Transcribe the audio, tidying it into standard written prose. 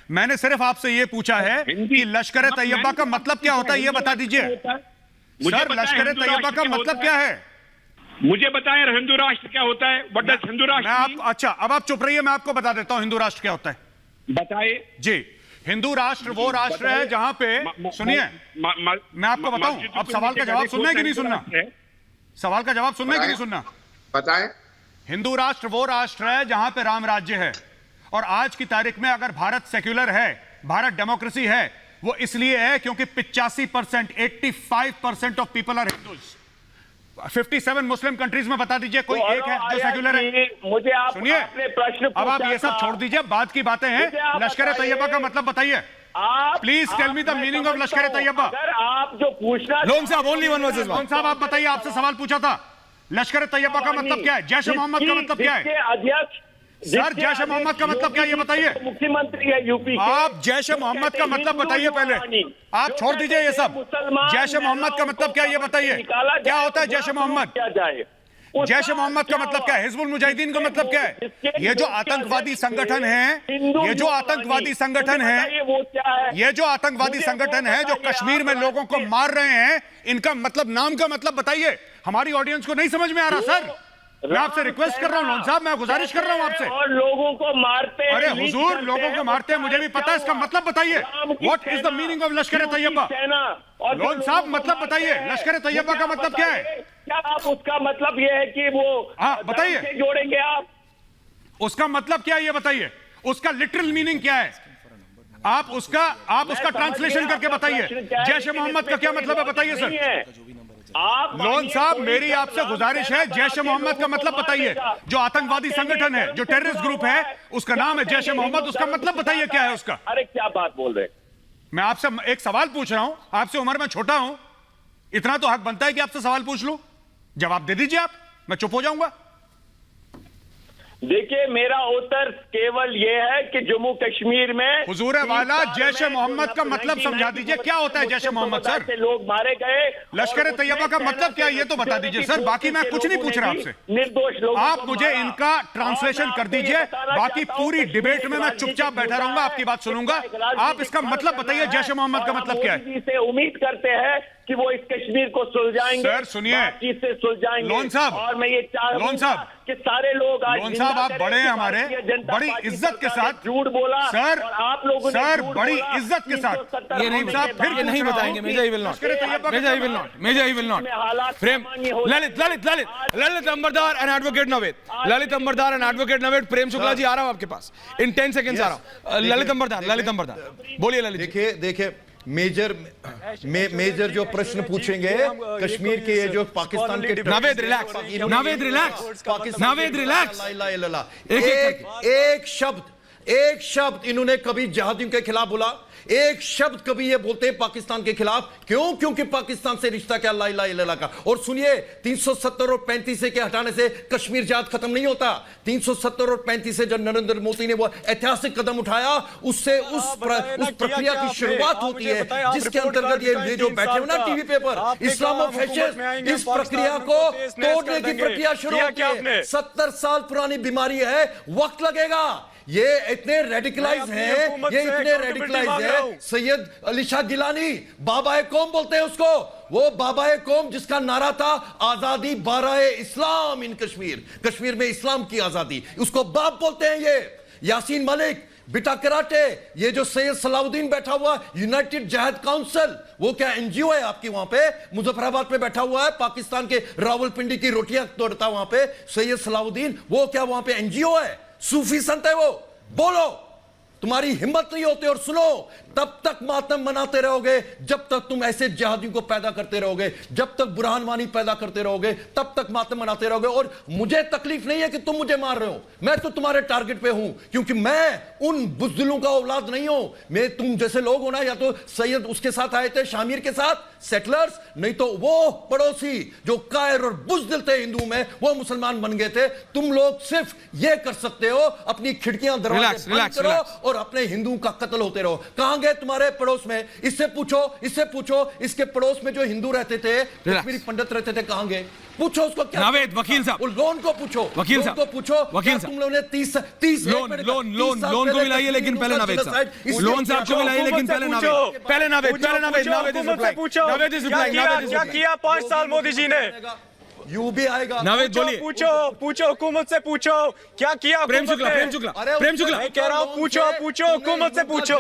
मैंने सिर्फ आपसे ये पूछा है कि लश्कर तैयबा का मतलब क्या होता है, ये बता दीजिए सर। लश्कर तैयबा का मतलब क्या है, मुझे बताएं। हिंदू राष्ट्र क्या होता है? व्हाट डज हिंदू राष्ट्र? अच्छा, अब आप चुप रहिए, मैं आपको बता देता हूं हिंदू राष्ट्र क्या होता है। बताइए जी। हिंदू राष्ट्र वो राष्ट्र है जहां पे, सुनिए मैं आपको बताऊं, अब सवाल का जवाब सुनना है कि नहीं सुनना, सवाल का जवाब सुनना है कि नहीं सुनना, बताएं। हिंदू राष्ट्र वो राष्ट्र है जहां पे राम राज्य है, और आज की तारीख में अगर भारत सेक्युलर है, भारत डेमोक्रेसी है, वो इसलिए है क्योंकि 85%, 85% of people are Hindus. 57 Muslim countries में बता दीजिए कोई एक है जो सेक्युलर है? मुझे आप सुनिए, प्रश्न अब आप ये सब छोड़ दीजिए, बाद की बातें हैं। लश्कर तैयबा का मतलब बताइए, please tell me the meaning of Lashkar Taiba. अगर आप जो पूछना, Lone sahab only one versus one. Lone sahab आप बताइए, आपसे सवाल पूछा था, लश्कर तैयबा का मतलब क्या है, जैश मोहम्मद का मतलब क्या है? अध्यक्ष सर, जैश मोहम्मद का मतलब क्या है ये बताइए। मुख्यमंत्री है यूपी के। आप जैश मोहम्मद का मतलब बताइए पहले, आप छोड़ दीजिए ये सब। जैश मोहम्मद का मतलब क्या है ये बताइए, क्या होता है जैश मोहम्मद? क्या जाए जैश मोहम्मद का मतलब क्या है? हिजबुल मुजाहिदीन का मतलब क्या है? ये जो आतंकवादी संगठन है, ये जो आतंकवादी संगठन है, वो क्या है? ये जो आतंकवादी संगठन है जो कश्मीर में लोगों को मार रहे हैं, इनका मतलब, नाम का मतलब बताइए। हमारी ऑडियंस को नहीं समझ में आ रहा सर, मैं आपसे रिक्वेस्ट कर रहा हूं लोन साहब, मैं गुजारिश कर रहा हूं आपसे। और लोगों को मारते हैं। अरे हुजूर, लोगों को मारते हैं मुझे भी पता है, इसका मतलब बताइए। What is the meaning of Lashkar Taiba? Loan साहब मतलब बताइए, लश्कर तैयबा का मतलब क्या है? क्या आप उसका मतलब ये है कि वो, हाँ बताइए, जोड़ेंगे आप? उसका मतलब क्या है ये बताइए, उसका लिटरल मीनिंग क्या है? आप उसका ट्रांसलेशन करके बताइए। जैश मोहम्मद का क्या मतलब है बताइए सर। आप लोन साहब, मेरी आपसे गुजारिश है, जैश मोहम्मद का मतलब बताइए। जो आतंकवादी संगठन है, जो टेररिस्ट ग्रुप है, उसका नाम है जैश मोहम्मद, उसका मतलब बताइए क्या है उसका? अरे क्या बात बोल रहे हैं? मैं आपसे एक सवाल पूछ रहा हूं, आपसे उम्र में छोटा हूं, इतना तो हक बनता है कि आपसे सवाल पूछ लूं, जवाब दे दीजिए आप, मैं चुप हो जाऊंगा। देखिए, मेरा उत्तर केवल ये है कि जम्मू कश्मीर में हुजूर वाला जैश मोहम्मद का मतलब समझा दीजिए, क्या होता है जैश मोहम्मद सर? लोग मारे गए। लश्कर तैयबा का मतलब क्या है ये तो बता दीजिए सर, बाकी मैं कुछ नहीं पूछ रहा आपसे, निर्दोष लोग। आप मुझे इनका ट्रांसलेशन कर दीजिए, बाकी पूरी डिबेट में मैं चुपचाप बैठा रहूंगा, आपकी बात सुनूंगा। आप इसका मतलब बताइए, जैश मोहम्मद का मतलब क्या है? से उम्मीद करते हैं कि वो इस कश्मीर को सुलझाएंगे। सर सुनिए, से सुलझाएंगे। लोन साहब, और मैं ये लोन साहब कि सारे लोग आज, लोन साहब आप बड़े हैं हमारे, बड़ी इज्जत के साथ झूठ बोला सर, और आप लोगों ने सर बड़ी इज्जत के साथ ये नहीं फिर ये नहीं बताएंगे। Major he will not, major he will not, major he will not. Prem, Lalit Ambardar and advocate Naved, Lalit Ambardar and advocate Naved. Prem Shukla ji आ रहा हूं आपके पास, इन 10 सेकंड्स आ रहा हूं। ललित अंबरदार बोलिए। ललित देखिए मेजर जो प्रश्न पूछेंगे कश्मीर के, ये जो पाकिस्तान के, नवेद रिलैक्स, नवेद रिलैक्स। एक शब्द इन्होंने कभी जहादियों के खिलाफ बोला? एक शब्द कभी ये बोलते हैं पाकिस्तान के खिलाफ? क्यों? क्योंकि पाकिस्तान से रिश्ता क्या ला इलाहा इल्लल्लाह का। और सुनिए, 370 और 35 के हटाने से कश्मीर जहाद खत्म नहीं होता। 370 और 35 से जब नरेंद्र मोदी ने वो ऐतिहासिक कदम उठाया, उससे उस प्रक्रिया की शुरुआत होती है जिसके अंतर्गत ये जो बैठे हो ना टीवी पेपर, इस्लामोफैशिस्ट, इस प्रक्रिया को तोड़ने की प्रक्रिया शुरू होती है। 70 साल पुरानी बीमारी है, वक्त लगेगा। ये इतने रेडिकलाइज हैं, ये इतने रेडिकलाइज हैं। सैयद अली शाह गिलानी बाबा कौम बोलते हैं उसको, वो बाबा कौम जिसका नारा था आजादी बाराए इस्लाम इन कश्मीर, कश्मीर में इस्लाम की आजादी, उसको बाप बोलते हैं। ये यासीन मलिक, बिटा कराटे, ये जो सैयद सलाउद्दीन बैठा हुआ यूनाइटेड जहाद काउंसिल, वो क्या एनजीओ है आपकी? वहां पे मुजफ्फराबाद में बैठा हुआ है, पाकिस्तान के रावलपिंडी की रोटियां तोड़ता वहां पे सैयद सलाउद्दीन, वो क्या वहां पे एनजीओ है? सूफी संत है वो? बोलो, तुम्हारी हिम्मत नहीं होती। और सुनो, तब तक मातम मनाते रहोगे जब तक तुम ऐसे जिहादियों को पैदा करते रहोगे, जब तक बुरहान वानी पैदा करते रहोगे तब तक मातम मनाते रहोगे। और मुझे तकलीफ नहीं है कि तुम मुझे मार रहे हो, मैं तो तुम्हारे टारगेट पे हूं, क्योंकि मैं उन बुज़दिलों का औलाद नहीं हूं। मैं तुम जैसे लोग हो ना, या तो सैयद उसके साथ आए थे, शामिर के साथ सेटलर्स, नहीं तो वो पड़ोसी जो कायर और बुज़दिल थे हिंदू में, वो मुसलमान बन गए थे। तुम लोग सिर्फ ये कर सकते हो, अपनी खिड़कियां दरवाजे बंद करो और अपने हिंदुओं का कत्ल होते रहो। कहां गए कहां गए तुम्हारे पड़ोस में? इससे पूछो इसके पड़ोस में जो हिंदू रहते थे, कश्मीरी पंडित रहते थे, कहां गए? पूछो उसको क्या। नावेद, वकील साहब, लोन को पूछो, वकील साहब, वकील साहब, तुम लोगों ने 30 लोन को मिलाइए, लेकिन पहले नावेद साहब, लोन साहब को मिलाइए, लेकिन पहले नावेद क्या किया 5 साल मोदी जी ने? यू भी आएगा। नावेद बोलिए, पूछो हुकूमत से पूछो क्या किया प्रेम शुक्ला, मैं कह रहा हूँ पूछो हुकूमत से पूछो।